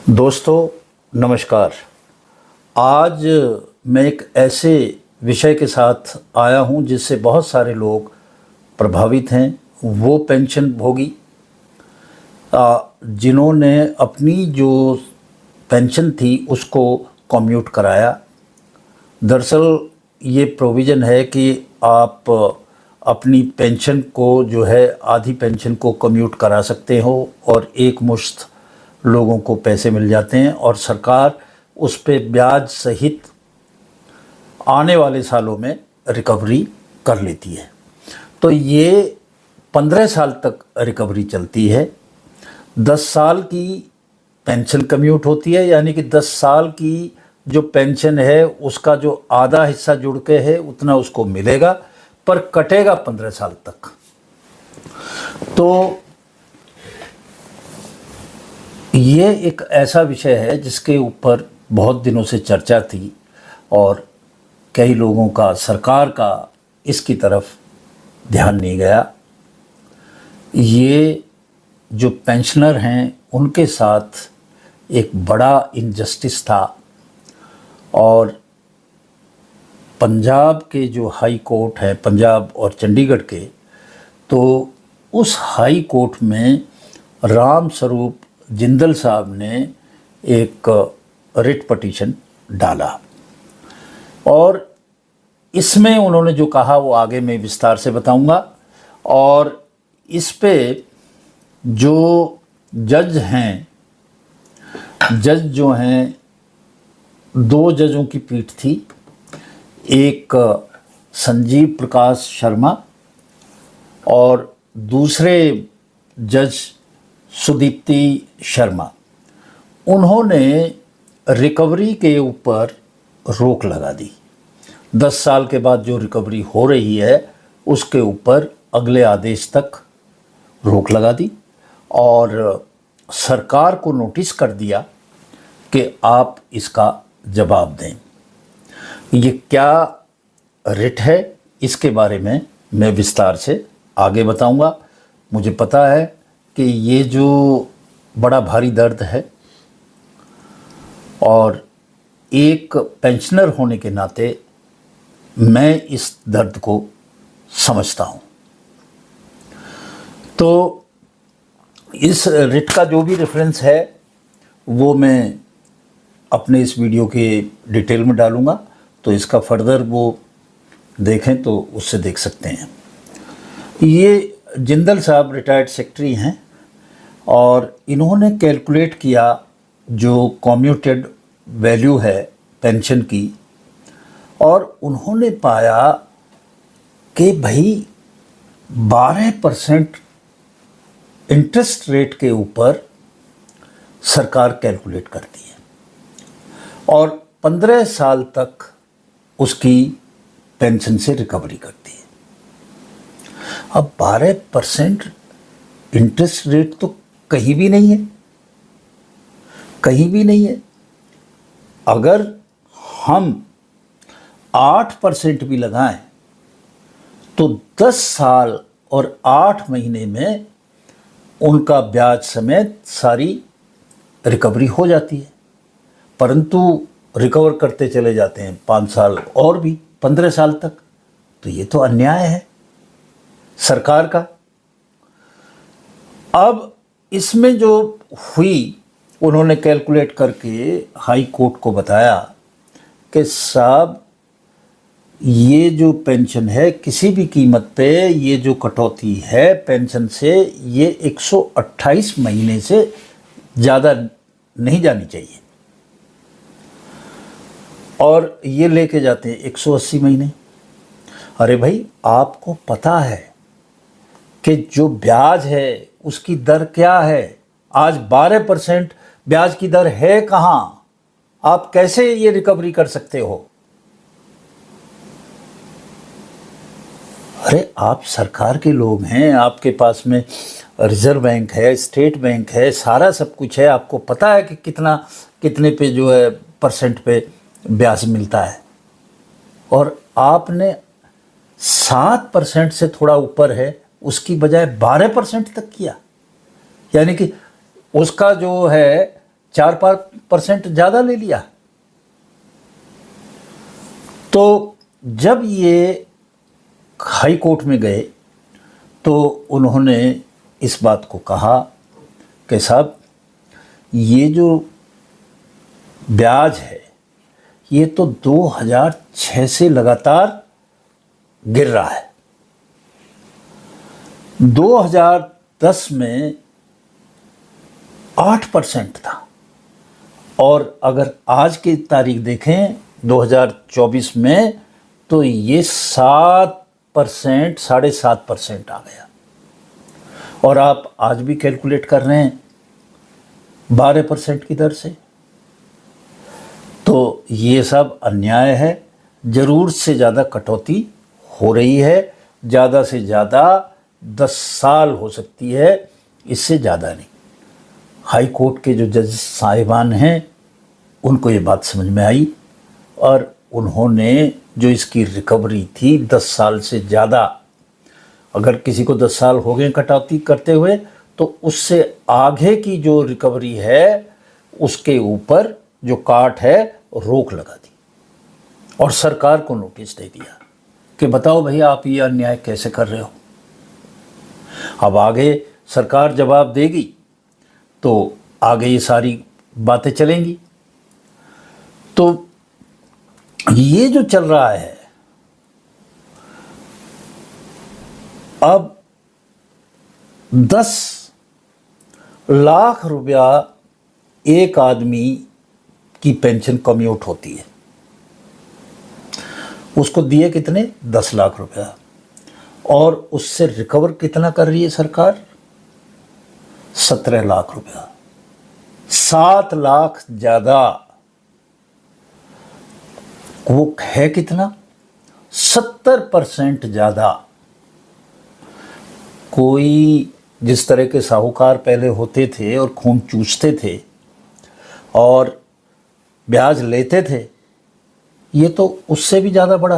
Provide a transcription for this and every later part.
दोस्तों नमस्कार। आज मैं एक ऐसे विषय के साथ आया हूं जिससे बहुत सारे लोग प्रभावित हैं। वो पेंशन भोगी जिन्होंने अपनी जो पेंशन थी उसको कम्यूट कराया। दरअसल ये प्रोविज़न है कि आप अपनी पेंशन को जो है आधी पेंशन को कम्यूट करा सकते हो और एक मुश्त लोगों को पैसे मिल जाते हैं और सरकार उस पे ब्याज सहित आने वाले सालों में रिकवरी कर लेती है। तो ये 15 साल तक रिकवरी चलती है। 10 साल की पेंशन कम्यूट होती है, यानी कि 10 साल की जो पेंशन है उसका जो आधा हिस्सा जुड़ के है उतना उसको मिलेगा, पर कटेगा 15 साल तक। तो ये एक ऐसा विषय है जिसके ऊपर बहुत दिनों से चर्चा थी और कई लोगों का, सरकार का इसकी तरफ ध्यान नहीं गया। ये जो पेंशनर हैं उनके साथ एक बड़ा इनजस्टिस था और पंजाब के जो हाई कोर्ट है, पंजाब और चंडीगढ़ के, तो उस हाई कोर्ट में राम स्वरूप जिंदल साहब ने एक रिट पटिशन डाला और इसमें उन्होंने जो कहा वो आगे मैं विस्तार से बताऊंगा। और इस पे जो जज हैं, जज जो हैं, 2 जजों की पीठ थी। एक संजीव प्रकाश शर्मा और दूसरे जज सुदीप्ति शर्मा। उन्होंने रिकवरी के ऊपर रोक लगा दी। 10 साल के बाद जो रिकवरी हो रही है उसके ऊपर अगले आदेश तक रोक लगा दी और सरकार को नोटिस कर दिया कि आप इसका जवाब दें। ये क्या रिट है इसके बारे में मैं विस्तार से आगे बताऊंगा। मुझे पता है कि ये जो बड़ा भारी दर्द है और एक पेंशनर होने के नाते मैं इस दर्द को समझता हूँ। तो इस रिट का जो भी रेफरेंस है वो मैं अपने इस वीडियो के डिटेल में डालूँगा, तो इसका फर्दर वो देखें तो उससे देख सकते हैं। ये जिंदल साहब रिटायर्ड सेक्रेटरी हैं और इन्होंने कैलकुलेट किया जो कम्यूटेड वैल्यू है पेंशन की, और उन्होंने पाया कि भाई 12% इंटरेस्ट रेट के ऊपर सरकार कैलकुलेट करती है और 15 साल तक उसकी पेंशन से रिकवरी करती है। अब 12% इंटरेस्ट रेट तो कहीं भी नहीं है, कहीं भी नहीं है। अगर हम 8% भी लगाएं तो 10 साल और 8 महीने में उनका ब्याज समेत सारी रिकवरी हो जाती है, परंतु रिकवर करते चले जाते हैं 5 साल और भी 15 साल तक। तो ये तो अन्याय है सरकार का। अब इसमें जो हुई, उन्होंने कैलकुलेट करके हाई कोर्ट को बताया कि साहब ये जो पेंशन है किसी भी कीमत पे ये जो कटौती है पेंशन से, ये 128 महीने से ज़्यादा नहीं जानी चाहिए और ये लेके जाते हैं 180 महीने। अरे भाई, आपको पता है कि जो ब्याज है उसकी दर क्या है? आज 12% ब्याज की दर है कहाँ? आप कैसे ये रिकवरी कर सकते हो? अरे आप सरकार के लोग हैं, आपके पास में रिजर्व बैंक है, स्टेट बैंक है, सारा सब कुछ है। आपको पता है कि कितने पे जो है परसेंट पे ब्याज मिलता है, और आपने 7% से थोड़ा ऊपर है उसकी बजाय 12% तक किया। यानी कि उसका जो है 4% ज़्यादा ले लिया। तो जब ये हाई कोर्ट में गए तो उन्होंने इस बात को कहा कि साहब ये जो ब्याज है ये तो 2006 से लगातार गिर रहा है। 2010 में 8% था और अगर आज की तारीख देखें 2024 में तो ये 7%, 7.5% आ गया। और आप आज भी कैलकुलेट कर रहे हैं 12% की दर से। तो ये सब अन्याय है। ज़रूरत से ज़्यादा कटौती हो रही है। ज़्यादा से ज़्यादा 10 साल हो सकती है, इससे ज़्यादा नहीं। हाई कोर्ट के जो जज साहिबान हैं उनको ये बात समझ में आई और उन्होंने जो इसकी रिकवरी थी 10 साल से ज़्यादा, अगर किसी को 10 साल हो गए कटौती करते हुए, तो उससे आगे की जो रिकवरी है उसके ऊपर जो काट है रोक लगा दी और सरकार को नोटिस दे दिया कि बताओ भैया आप ये अन्याय कैसे कर रहे हो। अब आगे सरकार जवाब देगी तो आगे ये सारी बातें चलेंगी। तो ये जो चल रहा है अब 10 लाख रुपया एक आदमी की पेंशन कम्यूट होती है, उसको दिए कितने 10 लाख रुपया, और उससे रिकवर कितना कर रही है सरकार 17 लाख रुपया, 7 लाख ज़्यादा। वो है कितना 70% ज़्यादा। कोई जिस तरह के साहूकार पहले होते थे और खून चूसते थे और ब्याज लेते थे, ये तो उससे भी ज़्यादा बड़ा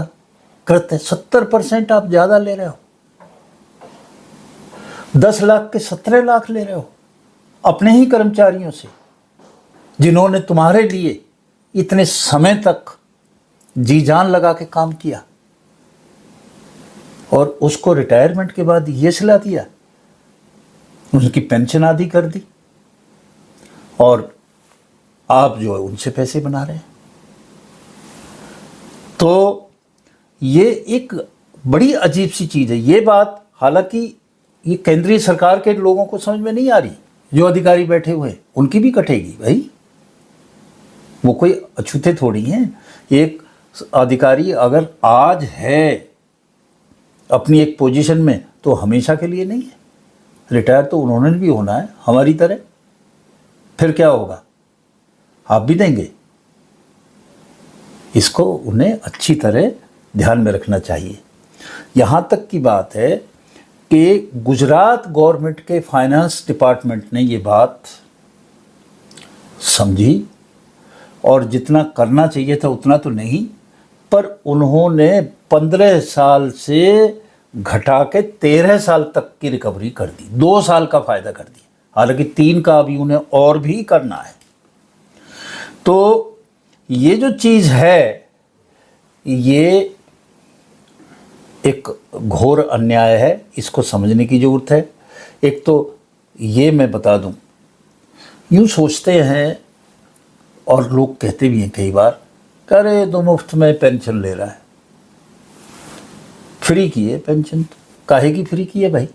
कृत्य है। 70% आप ज़्यादा ले रहे हो। 10 लाख के 17 लाख ले रहे हो अपने ही कर्मचारियों से, जिन्होंने तुम्हारे लिए इतने समय तक जी जान लगा के काम किया, और उसको रिटायरमेंट के बाद ये सिला दिया, उनकी पेंशन आदि कर दी, और आप जो है उनसे पैसे बना रहे हैं। तो ये एक बड़ी अजीब सी चीज़ है। ये बात हालांकि ये केंद्रीय सरकार के लोगों को समझ में नहीं आ रही, जो अधिकारी बैठे हुए हैं उनकी भी कटेगी भाई, वो कोई अछूते थोड़ी हैं। एक अधिकारी अगर आज है अपनी एक पोजीशन में तो हमेशा के लिए नहीं है, रिटायर तो उन्होंने भी होना है हमारी तरह। फिर क्या होगा, आप भी देंगे। इसको उन्हें अच्छी तरह ध्यान में रखना चाहिए। यहाँ तक की बात है कि गुजरात गवर्नमेंट के फाइनेंस डिपार्टमेंट ने ये बात समझी और जितना करना चाहिए था उतना तो नहीं, पर उन्होंने 15 साल से घटा के 13 साल तक की रिकवरी कर दी, 2 साल का फ़ायदा कर दिया। हालांकि 3 का अभी उन्हें और भी करना है। तो ये जो चीज़ है ये एक घोर अन्याय है, इसको समझने की ज़रूरत है। एक तो ये मैं बता दूं, यूँ सोचते हैं और लोग कहते भी हैं कई बार, अरे तो मुफ्त में पेंशन ले रहा है। फ्री की है पेंशन, तो काहे की फ्री की है भाई,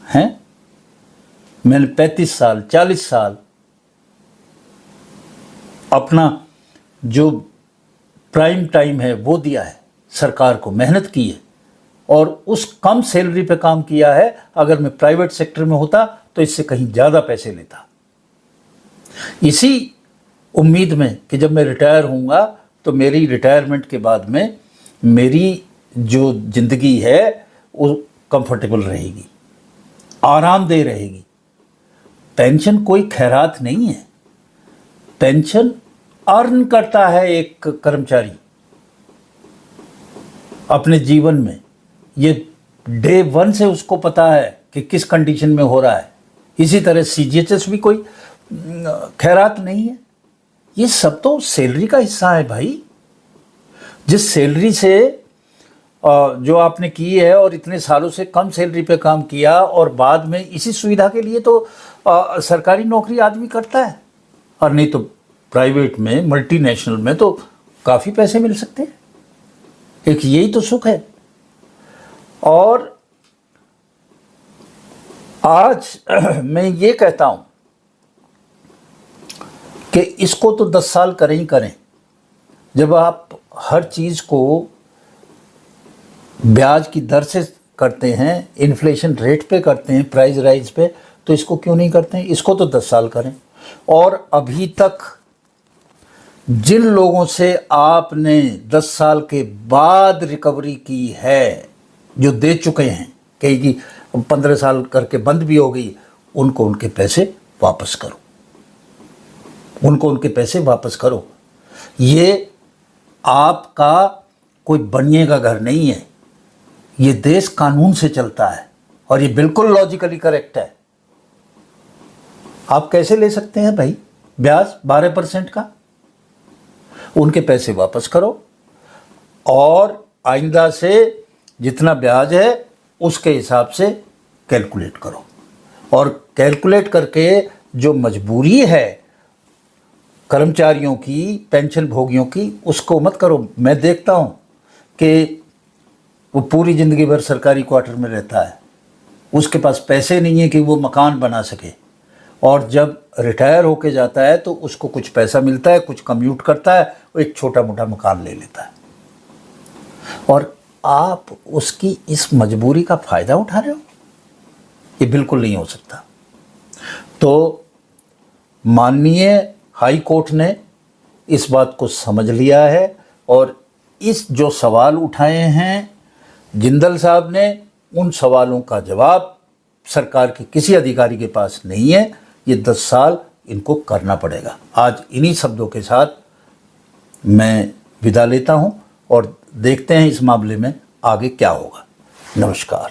हैं? मैंने 35 साल 40 साल अपना जो प्राइम टाइम है वो दिया है, सरकार को मेहनत की है, और उस कम सैलरी पे काम किया है। अगर मैं प्राइवेट सेक्टर में होता तो इससे कहीं ज़्यादा पैसे लेता। इसी उम्मीद में कि जब मैं रिटायर होऊंगा तो मेरी रिटायरमेंट के बाद में मेरी जो ज़िंदगी है वो कंफर्टेबल रहेगी, आरामदेह रहेगी। पेंशन कोई खैरात नहीं है, पेंशन अर्न करता है एक कर्मचारी अपने जीवन में। ये डे 1 से उसको पता है कि किस कंडीशन में हो रहा है। इसी तरह CGHS भी कोई खैरात नहीं है। ये सब तो सैलरी का हिस्सा है भाई। जिस सैलरी से जो आपने की है और इतने सालों से कम सैलरी पे काम किया, और बाद में इसी सुविधा के लिए तो सरकारी नौकरी आदमी करता है, और नहीं तो प्राइवेट में, मल्टीनेशनल में तो काफ़ी पैसे मिल सकते हैं। एक यही तो सुख है। और आज मैं ये कहता हूँ कि इसको तो 10 साल करें ही करें। जब आप हर चीज़ को ब्याज की दर से करते हैं, इन्फ्लेशन रेट पे करते हैं, प्राइस राइज पे, तो इसको क्यों नहीं करते हैं? इसको तो 10 साल करें। और अभी तक जिन लोगों से आपने 10 साल के बाद रिकवरी की है, जो दे चुके हैं, कहीं 15 साल करके बंद भी हो गई, उनको उनके पैसे वापस करो, उनको उनके पैसे वापस करो। ये आपका कोई बनिए का घर नहीं है, ये देश कानून से चलता है और ये बिल्कुल लॉजिकली करेक्ट है। आप कैसे ले सकते हैं भाई ब्याज 12% का? उनके पैसे वापस करो और आइंदा से जितना ब्याज है उसके हिसाब से कैलकुलेट करो, और कैलकुलेट करके जो मजबूरी है कर्मचारियों की, पेंशन भोगियों की, उसको मत करो। मैं देखता हूँ कि वो पूरी ज़िंदगी भर सरकारी क्वार्टर में रहता है, उसके पास पैसे नहीं है कि वो मकान बना सके, और जब रिटायर होके जाता है तो उसको कुछ पैसा मिलता है, कुछ कम्यूट करता है, वो एक छोटा मोटा मकान ले लेता है। और आप उसकी इस मजबूरी का फ़ायदा उठा रहे हो? ये बिल्कुल नहीं हो सकता। तो माननीय हाई कोर्ट ने इस बात को समझ लिया है, और इस जो सवाल उठाए हैं जिंदल साहब ने, उन सवालों का जवाब सरकार के किसी अधिकारी के पास नहीं है। ये 10 साल इनको करना पड़ेगा। आज इन्हीं शब्दों के साथ मैं विदा लेता हूँ और देखते हैं इस मामले में आगे क्या होगा। नमस्कार।